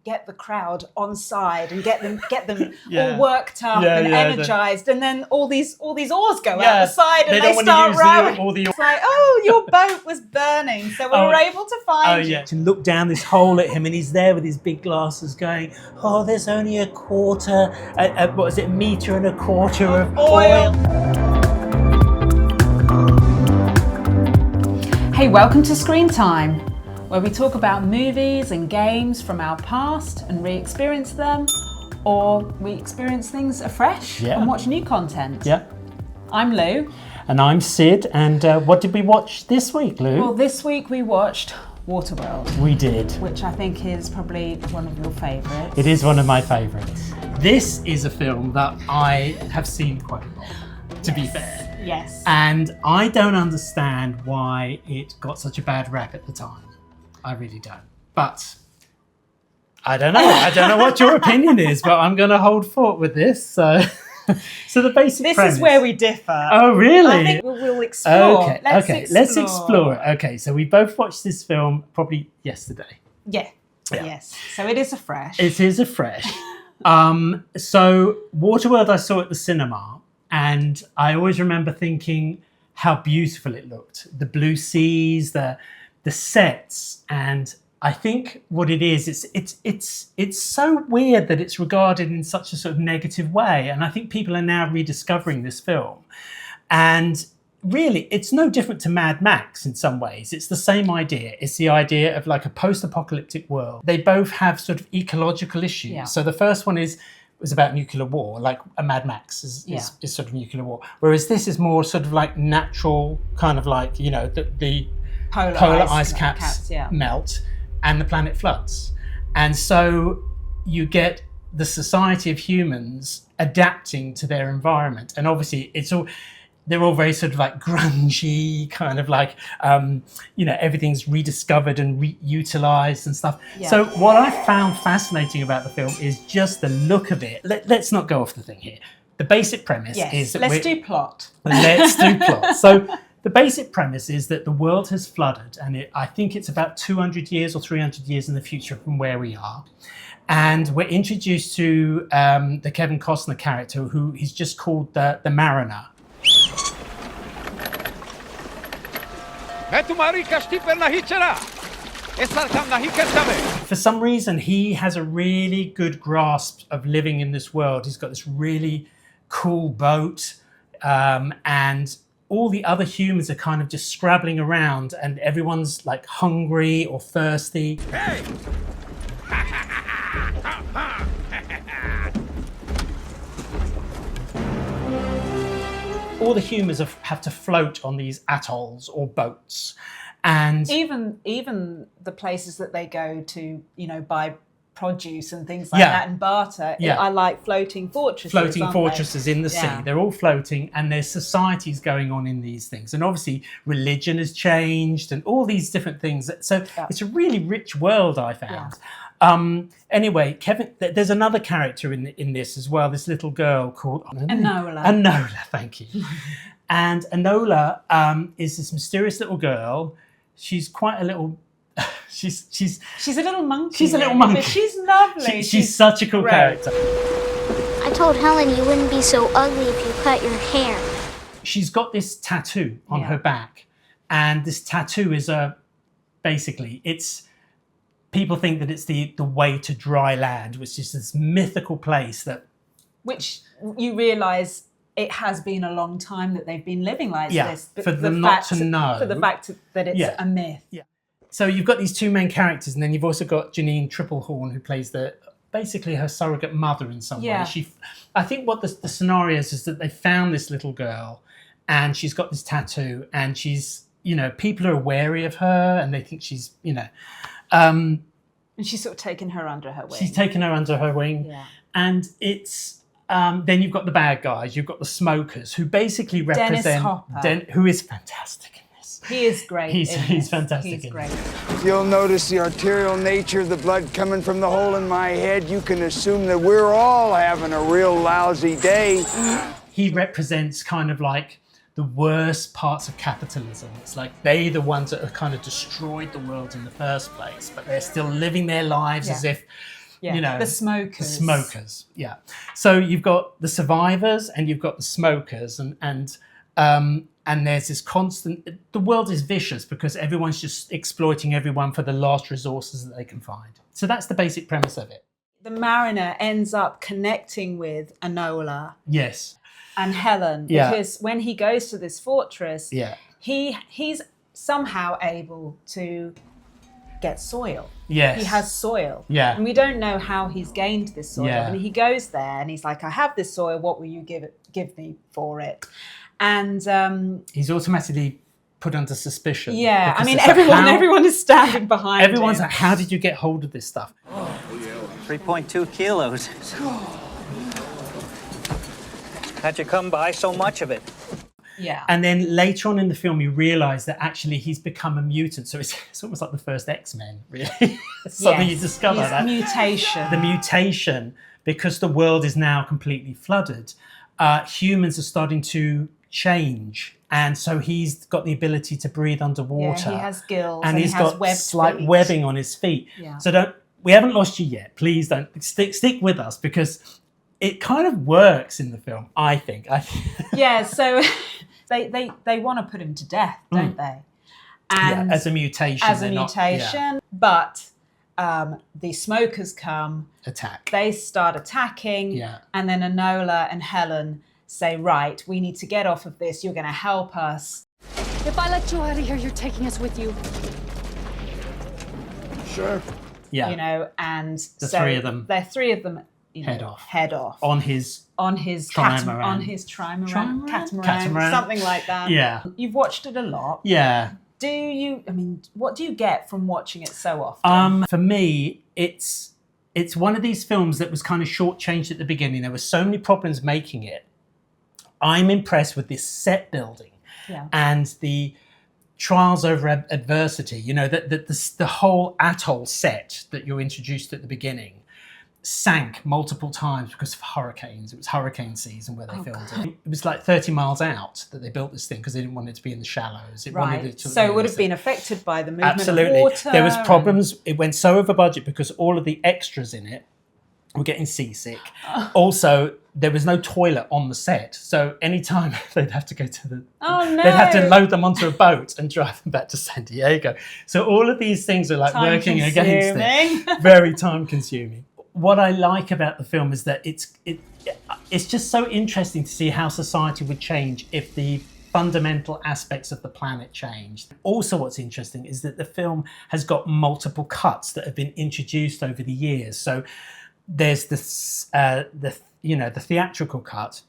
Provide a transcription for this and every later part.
get the crowd on side and get them all worked up and energized, and then all these oars go out the side and they start rowing. It's like, oh, your boat was burning, so we were able to find you. To look down this hole at him, and he's there with his big glasses going, oh, there's only a quarter, what is it, metre and a quarter of oil. Hey, welcome to Screen Time, where we talk about movies and games from our past and re-experience them, or we experience things afresh and watch new content. Yeah. I'm Lou. And I'm Sid, and what did we watch this week, Lou? Well, this week we watched Waterworld. We did. Which I think is probably one of your favourites. It is one of my favourites. This is a film that I have seen quite a lot, to be fair. Yes. And I don't understand why it got such a bad rap at the time. I really don't. But I don't know. I don't know what your opinion is, but I'm going to hold fort with this. So the basic premise. This is where we differ. Oh, really? I think we'll explore. Okay. Let's explore it. Okay, so we both watched this film probably yesterday. Yeah. Yes. So it is afresh. It is afresh. So Waterworld I saw at the cinema, and I always remember thinking how beautiful it looked. The blue seas, the sets, and I think what it is, it's so weird that it's regarded in such a sort of negative way. And I think people are now rediscovering this film. And really, it's no different to Mad Max in some ways. It's the same idea. It's the idea of like a post-apocalyptic world. They both have sort of ecological issues. Yeah. So the first one was about nuclear war, like a Mad Max is sort of nuclear war. Whereas this is more sort of like natural, kind of like, you know, the polar ice caps melt and the planet floods. And so you get the society of humans adapting to their environment. And obviously they're all very sort of like grungy, kind of like, everything's rediscovered and reutilized and stuff. Yeah. So what I found fascinating about the film is just the look of it. Let's not go off the thing here. The basic premise is that let's do plot. Let's do plot. So the basic premise is that the world has flooded, and I think it's about 200 years or 300 years in the future from where we are. And we're introduced to the Kevin Costner character, who he's just called the Mariner. For some reason, he has a really good grasp of living in this world. He's got this really cool boat, and all the other humans are kind of just scrabbling around, and everyone's like hungry or thirsty. Hey! All the humans have to float on these atolls or boats, and even the places that they go to, buy produce and things like that and barter. I like floating fortresses. Floating fortresses in the sea. They're all floating, and there's societies going on in these things. And obviously religion has changed and all these different things. So it's a really rich world, I found. Yeah. Anyway, Kevin, there's another character in this as well, this little girl called Enola. Enola, thank you. And Enola is this mysterious little girl. She's quite a little she's a little monkey. She's a little monkey. But she's lovely. She's such a cool character. I told Helen you wouldn't be so ugly if you cut your hair. She's got this tattoo on her back, and this tattoo is people think that it's the way to dry land, which is this mythical place which you realise it has been a long time that they've been living like this. But for them not to know. For the fact that it's a myth. Yeah. So you've got these two main characters, and then you've also got Janine Triplehorn, who plays basically her surrogate mother in some way. I think what the scenario is that they found this little girl, and she's got this tattoo, and she's, people are wary of her, and they think she's, and she's sort of taken her under her wing. She's taken her under her wing. Yeah. And it's then you've got the bad guys, you've got the smokers, who basically represent Dennis Hopper, who is fantastic in this. He is great. He's fantastic. He's great. You'll notice the arterial nature of the blood coming from the hole in my head. You can assume that we're all having a real lousy day. He represents kind of like the worst parts of capitalism. It's like they're the ones that have kind of destroyed the world in the first place, but they're still living their lives as if The smokers. The smokers, yeah. So you've got the survivors and you've got the smokers, and there's this constant. The world is vicious because everyone's just exploiting everyone for the last resources that they can find. So that's the basic premise of it. The mariner ends up connecting with Enola. Yes. And Helen, because when he goes to this fortress, he's somehow able to get soil. Yes. He has soil. Yeah. And we don't know how he's gained this soil. Yeah. And he goes there and he's like, I have this soil, what will you give me for it? And he's automatically put under suspicion. Yeah, I mean, everyone is standing behind him. Everyone's like, how did you get hold of this stuff? 3.2 kilos. How'd you come by so much of it? Yeah. And then later on in the film, you realise that actually he's become a mutant. So it's almost like the first X-Men, really. Suddenly you discover that. Mutation. The mutation, because the world is now completely flooded, humans are starting to change. And so he's got the ability to breathe underwater. Yeah, he has gills and he's got slight feet. webbing on his feet. Yeah. So we haven't lost you yet. Please don't stick with us, because it kind of works in the film, I think. Yeah, so they want to put him to death, don't they? And as a mutation. As a mutation. But the smokers come. Attack. They start attacking. Yeah. And then Enola and Helen say, right, we need to get off of this. You're going to help us. If I let you out of here, you're taking us with you. Sure. Yeah. You know, and the three of them. They're three of them. Head off. On his trimaran, catamaran, something like that. Yeah. You've watched it a lot. Yeah. What do you get from watching it so often? For me, it's one of these films that was kind of shortchanged at the beginning. There were so many problems making it. I'm impressed with this set building and the trials over adversity. You know, the whole atoll set that you're introduced at the beginning sank multiple times because of hurricanes. It was hurricane season where they filmed it. It was like 30 miles out that they built this thing because they didn't want it to be in the shallows. So it would have been affected by the movement Absolutely. of water. There was problems. It went so over budget because all of the extras in it were getting seasick. Also, there was no toilet on the set. So anytime they'd have to go to they'd have to load them onto a boat and drive them back to San Diego. So all of these things are like working against it. Very time consuming. What I like about the film is that it's just so interesting to see how society would change if the fundamental aspects of the planet changed. Also, what's interesting is that the film has got multiple cuts that have been introduced over the years. So there's this, the theatrical cut.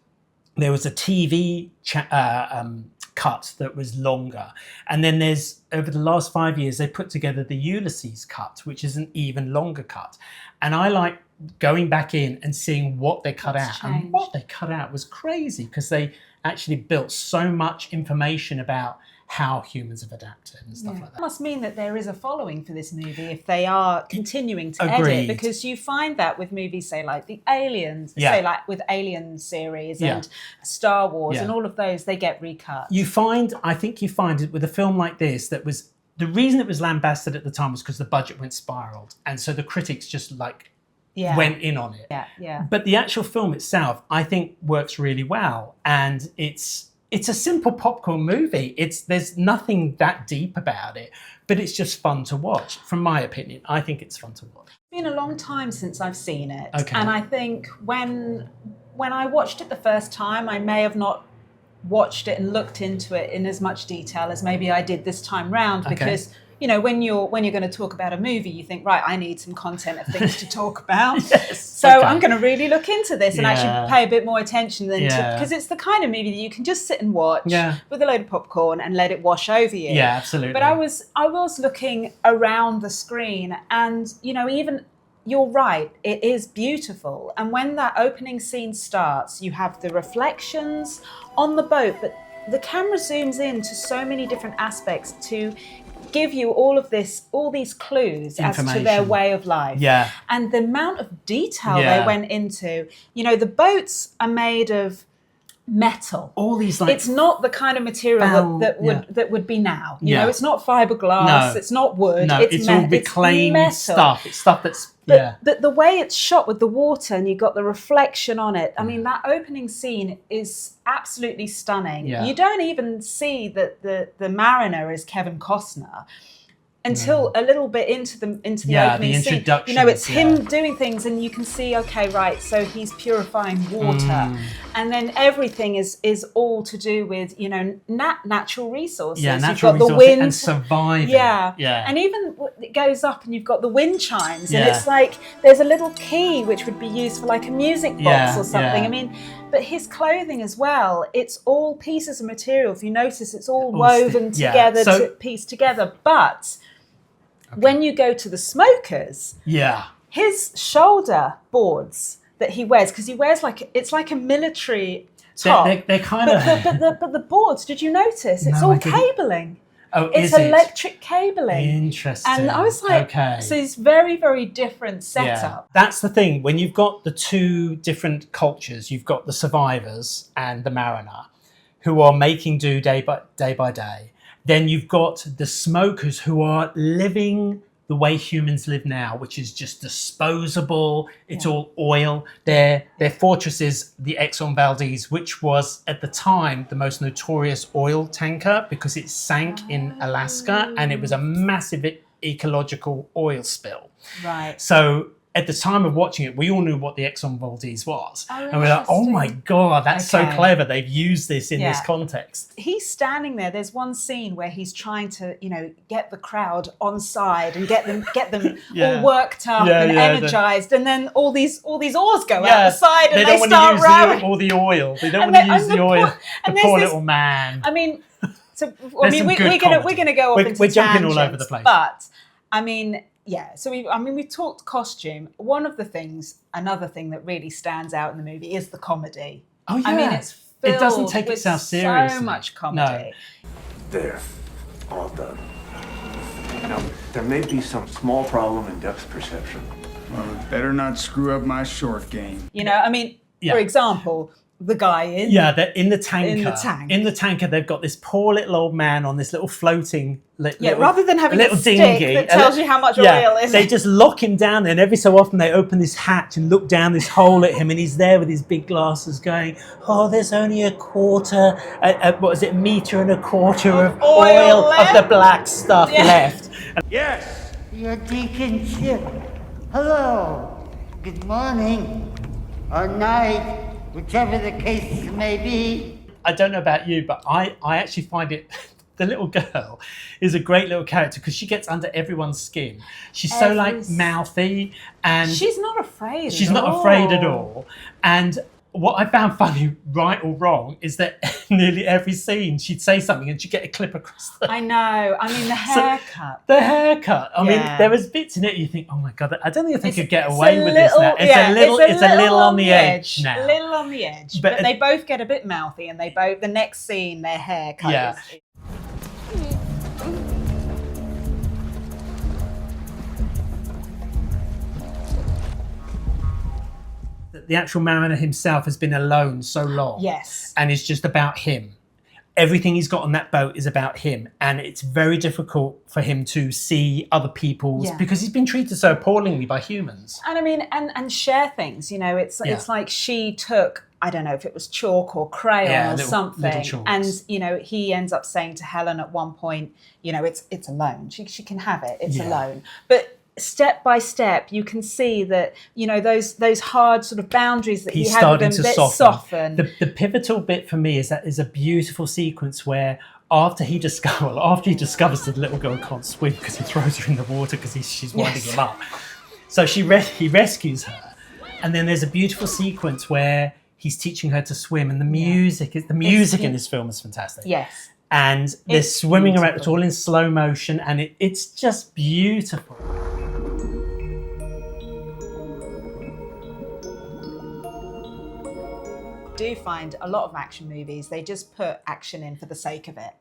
There was a TV cut that was longer. And then there's, over the last 5 years, they put together the Ulysses cut, which is an even longer cut. And I like going back in and seeing what they cut out. Changed. And what they cut out was crazy because they actually built so much information about how humans have adapted and stuff like that. It must mean that there is a following for this movie if they are continuing to Agreed. edit, because you find that with movies, say like the Aliens, say like with Alien series and Star Wars and all of those, they get recut. I think you find it with a film like this that was, the reason it was lambasted at the time was because the budget went spiraled. And so the critics just went in on it. But the actual film itself, I think, works really well. And it's a simple popcorn movie. There's nothing that deep about it, but it's just fun to watch. From my opinion, I think it's fun to watch. It's been a long time since I've seen it. Okay. And I think when I watched it the first time, I may have not watched it and looked into it in as much detail as maybe I did this time round, because you know, when you're going to talk about a movie, you think, right, I need some content of things to talk about. So I'm going to really look into this and actually pay a bit more attention because it's the kind of movie that you can just sit and watch with a load of popcorn and let it wash over you. Yeah, absolutely. But I was looking around the screen, and you know, even you're right, it is beautiful. And when that opening scene starts, you have the reflections on the boat, but the camera zooms in to so many different aspects to give you all these clues as to their way of life. Yeah. And the amount of detail they went into. You know, the boats are made of metal. All these like it's not the kind of material that would be now. You know, it's not fiberglass. No. It's not wood. No, it's all reclaimed stuff. It's stuff that's But the way it's shot with the water and you've got the reflection on it. I mean, that opening scene is absolutely stunning. Yeah. You don't even see that the mariner is Kevin Costner until a little bit into the opening scene. You know, it's him doing things, and you can see, okay, right, so he's purifying water, and then everything is all to do with, you know, natural resources. Yeah, natural resources the wind and surviving. Yeah, and even it goes up, and you've got the wind chimes, and it's like there's a little key which would be used for like a music box or something. I mean. But his clothing as well, it's all pieces of material. If you notice, it's all woven together to piece together. But when you go to the smokers, his shoulder boards that he wears, because he wears it's like a military top. They're kind of... But the boards, did you notice? It's all cabling. Oh, it's electric cabling. Interesting. And I was like, so it's very, very different setup. Yeah. That's the thing. When you've got the two different cultures, you've got the survivors and the mariner who are making do day by day. Then you've got the smokers who are living the way humans live now, which is just disposable. It's all oil. Their fortress is the Exxon Valdez, which was at the time the most notorious oil tanker because it sank in Alaska and it was a massive ecological oil spill. Right. So at the time of watching it, we all knew what the Exxon Valdez was. And we're like, oh my God, that's so clever. They've used this in this context. He's standing there. There's one scene where he's trying to, you know, get the crowd on side and get them all worked up and energized. And then all these oars go out the side and they start rowing. All the oil. They don't want to use the oil. The poor little man. I mean, so we're gonna go off into we're jumping all over the place. But I mean, yeah. So we've talked costume. Another thing that really stands out in the movie is the comedy. Oh yeah. I mean, it doesn't take itself seriously. So much comedy. No. There, all done. Now, there may be some small problem in depth perception. Well, better not screw up my short game. You know, I mean, for example, the guy in they're in the tanker. In the tanker, they've got this poor little old man on this little floating rather than having a stick dinghy that tells you how much oil is. They just lock him down there, and every so often they open this hatch and look down this hole at him, and he's there with his big glasses going, oh, there's only a meter and a quarter of oil of the black stuff left. Yes! Your deacon ship. Hello. Good morning. Or night. Whichever the case may be. I don't know about you, but I actually find it... The little girl is a great little character because she gets under everyone's skin. She's so like mouthy and... She's not afraid She's not afraid at all. And what I found funny, right or wrong, is that nearly every scene she'd say something and she'd get a clip across the... I know. I mean, the haircut. I mean, there was bits in it you think, oh my God, I don't think they could get away with this now. It's a little on the edge now. A little on the edge. But they both get a bit mouthy and the next scene, their haircut is... The actual mariner himself has been alone so long. Yes. And it's just about him. Everything he's got on that boat is about him. And it's very difficult for him to see other people's because he's been treated so appallingly by humans. And I mean, and share things, you know, it's like she took, I don't know if it was chalk or crayon or something. And, you know, he ends up saying to Helen at one point, you know, it's a loan. She can have it. It's a loan. But step by step, you can see that, you know, those hard sort of boundaries that he had with them soften. The pivotal bit for me is a beautiful sequence where after he discovers that the little girl can't swim because he throws her in the water because she's winding him up. So he rescues her, and then there's a beautiful sequence where he's teaching her to swim, and the music in this film is fantastic. Yes. And they're swimming around. It's all in slow motion, and it's just beautiful. Do find a lot of action movies, they just put action in for the sake of it.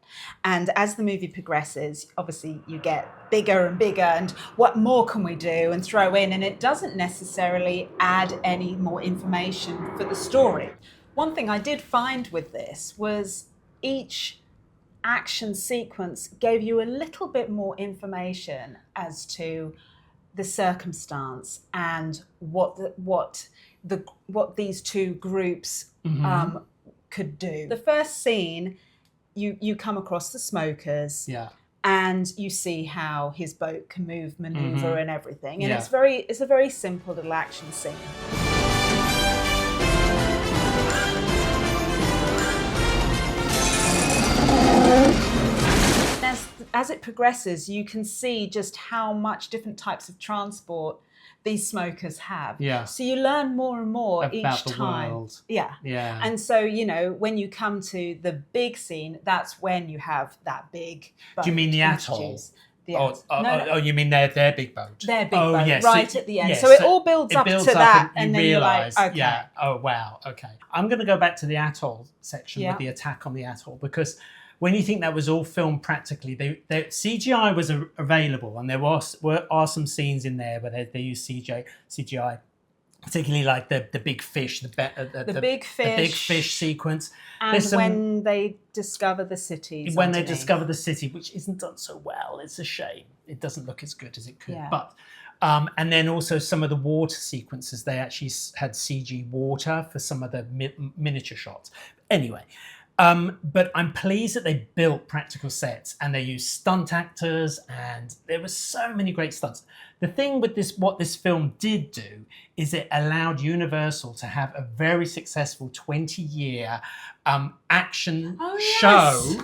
And as the movie progresses, obviously you get bigger and bigger and what more can we do and throw in, and it doesn't necessarily add any more information for the story. One thing I did find with this was each action sequence gave you a little bit more information as to the circumstance and what these two groups could do. The first scene, you come across the smokers, and you see how his boat can maneuver and everything, and it's a very simple little action scene. As it progresses, you can see just how much different types of transport these smokers have. Yeah. So you learn more and more about each the time. World. Yeah. Yeah. And so, you know, when you come to the big scene, that's when you have that big boat. Do you mean the atoll? No. Oh, you mean their big boat? Their big boat, yes. right at the end. So it all builds up to that, and then you're like, okay. Yeah. Oh, wow. Okay. I'm going to go back to the atoll section with the attack on the atoll, because when you think that was all filmed practically, they CGI was available, and there are some scenes in there where they use CGI, particularly like the big fish, the big fish sequence, and when they discover the cities. When they discover the city, which isn't done so well, it's a shame. It doesn't look as good as it could, but. And then also some of the water sequences, they actually had CG water for some of the miniature shots. Anyway. But I'm pleased that they built practical sets and they used stunt actors, and there were so many great stunts. The thing with what this film did do is it allowed Universal to have a very successful 20-year action show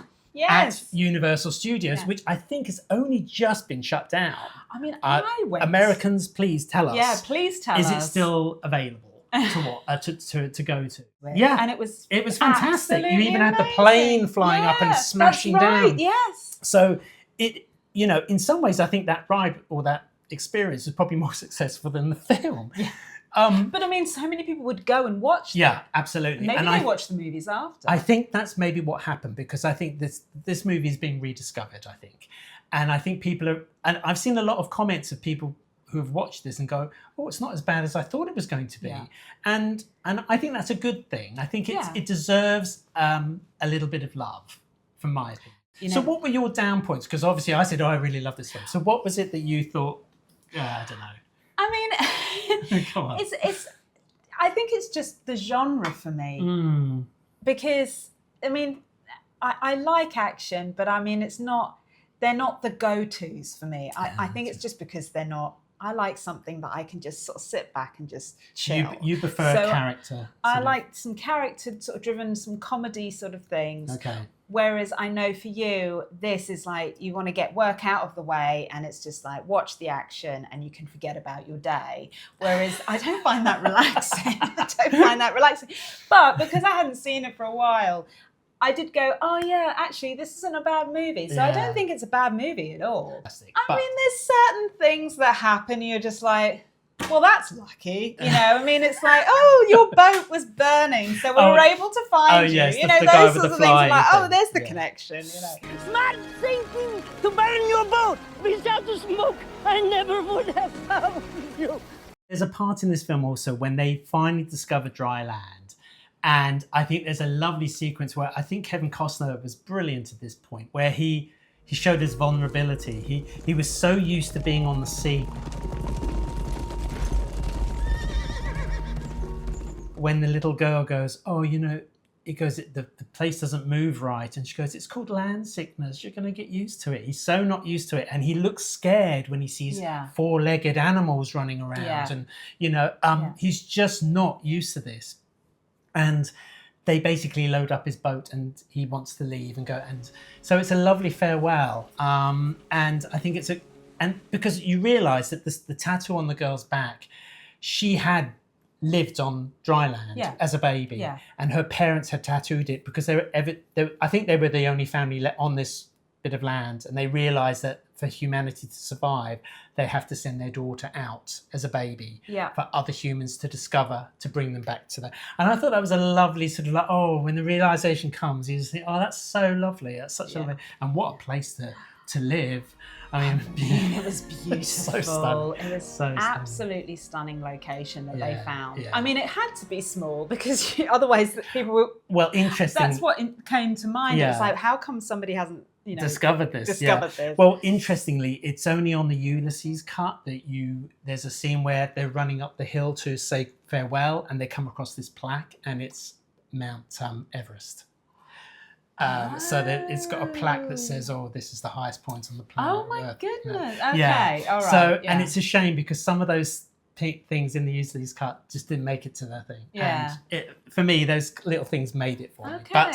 at Universal Studios, which I think has only just been shut down. I mean, I went. Americans, please tell us. Yeah, please tell us. Is it still available? to go to. Yeah, and it was fantastic. You even had the plane flying up and smashing down. Yes. So it, you know, in some ways, I think that ride or that experience is probably more successful than the film. Yeah. But I mean, so many people would go and watch them. Yeah, absolutely. Maybe they watch the movies after. I think that's maybe what happened, because I think this movie is being rediscovered, I think. And I think people are, and I've seen a lot of comments of people who have watched this and go, oh, it's not as bad as I thought it was going to be. Yeah. And I think that's a good thing. I think it deserves a little bit of love, from my opinion. You know, so what were your down points? Because obviously I said, oh, I really love this film. So what was it that you thought, I don't know. I mean, come on. I think it's just the genre for me. Because, I mean, I like action, but I mean, they're not the go-tos for me. I think it's just because they're not. I like something that I can just sort of sit back and just chill. You prefer character? I like some character sort of driven, some comedy sort of things. Okay. Whereas I know for you, this is like you want to get work out of the way, and it's just like watch the action and you can forget about your day. Whereas I don't find that relaxing. But because I hadn't seen it for a while, I did go, oh yeah, actually this isn't a bad movie. So I don't think it's a bad movie at all. I mean, there's certain things that happen, you're just like, well, that's lucky. You know, I mean, it's like, oh, your boat was burning, so we were able to find you. Yes, you know, those sorts of things are like, oh, there's the connection, you know. Smart thinking to burn your boat. Without the smoke, I never would have found you. There's a part in this film also when they finally discover dry land. And I think there's a lovely sequence where I think Kevin Costner was brilliant at this point, where he showed his vulnerability. He was so used to being on the sea. When the little girl goes, oh, you know, it goes, the place doesn't move right. And she goes, it's called land sickness. You're going to get used to it. He's so not used to it. And he looks scared when he sees four-legged animals running around. Yeah. And, you know, he's just not used to this. And they basically load up his boat and he wants to leave and go. And so it's a lovely farewell. And I think and because you realise that the tattoo on the girl's back, she had lived on dry land as a baby, and her parents had tattooed it because I think they were the only family on this bit of land, and they realised that for humanity to survive, they have to send their daughter out as a baby for other humans to discover, to bring them back to that. And I thought that was a lovely sort of like, oh, when the realisation comes, you just think, oh, that's so lovely. That's such a lovely, and what a place to live. I mean, it was beautiful. So stunning. It was So absolutely stunning location that they found. Yeah. I mean, it had to be small because otherwise people were... Well, interesting. That's what came to mind. Yeah. It was like, how come somebody hasn't, discovered this? This. Well, interestingly, it's only on the Ulysses cut that there's a scene where they're running up the hill to say farewell, and they come across this plaque, and it's Mount Everest. So that it's got a plaque that says, "Oh, this is the highest point on the planet." Oh my Earth. goodness! Yeah. Okay, Yeah. all right. So, yeah. and it's a shame because some of those things in the Ulysses cut just didn't make it to the thing. Yeah. And for me, those little things made it for me. But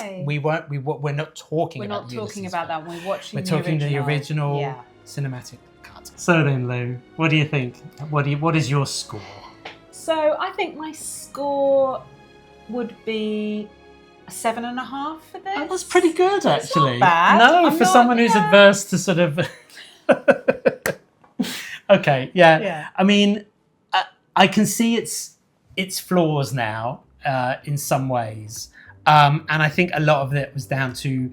we're not talking about. We're not talking about that. We're watching. We're talking the original cinematic cut. So then, Lou, what do you think? What is your score? So I think my score would be 7.5 for this. That was pretty good, actually. Not bad. No, for someone who's adverse to sort of. Okay, yeah. I mean, I can see its flaws now in some ways, and I think a lot of it was down to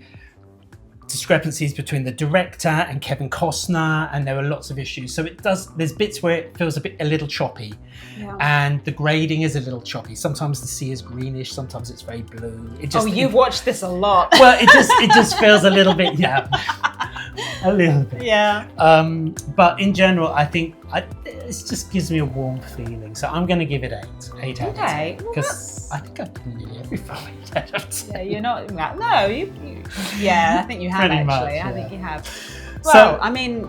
discrepancies between the director and Kevin Costner, and there were lots of issues. So there's bits where it feels a little choppy, and the grading is a little choppy. Sometimes the sea is greenish, sometimes it's very blue. You've watched this a lot. Well, it just feels a little bit, a little bit. Yeah. But in general, I think it just gives me a warm feeling. So I'm going to give it 8 out of 10. Because I think I've been nearly every film 8 out of 10. Yeah, you're not. No, you yeah, I think you have Pretty actually. much, I think you have. So- Well, I mean,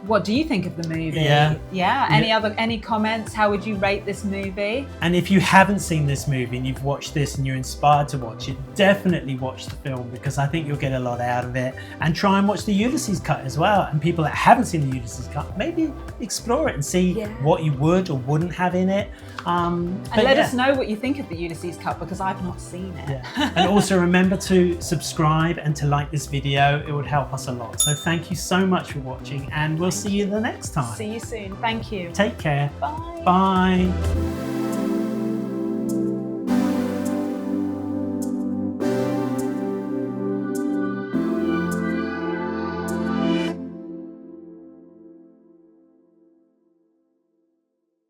what do you think of the movie? Yeah. Yeah. Any comments? How would you rate this movie? And if you haven't seen this movie and you've watched this and you're inspired to watch it, definitely watch the film because I think you'll get a lot out of it. And try and watch the Ulysses cut as well. And people that haven't seen the Ulysses cut, maybe explore it and see what you would or wouldn't have in it. And let us know what you think of the Ulysses cut because I've not seen it. Yeah. And also remember to subscribe and to like this video. It would help us a lot. So thank you so much for watching and we'll see you the next time. See you soon. Thank you. Take care. Bye. Bye.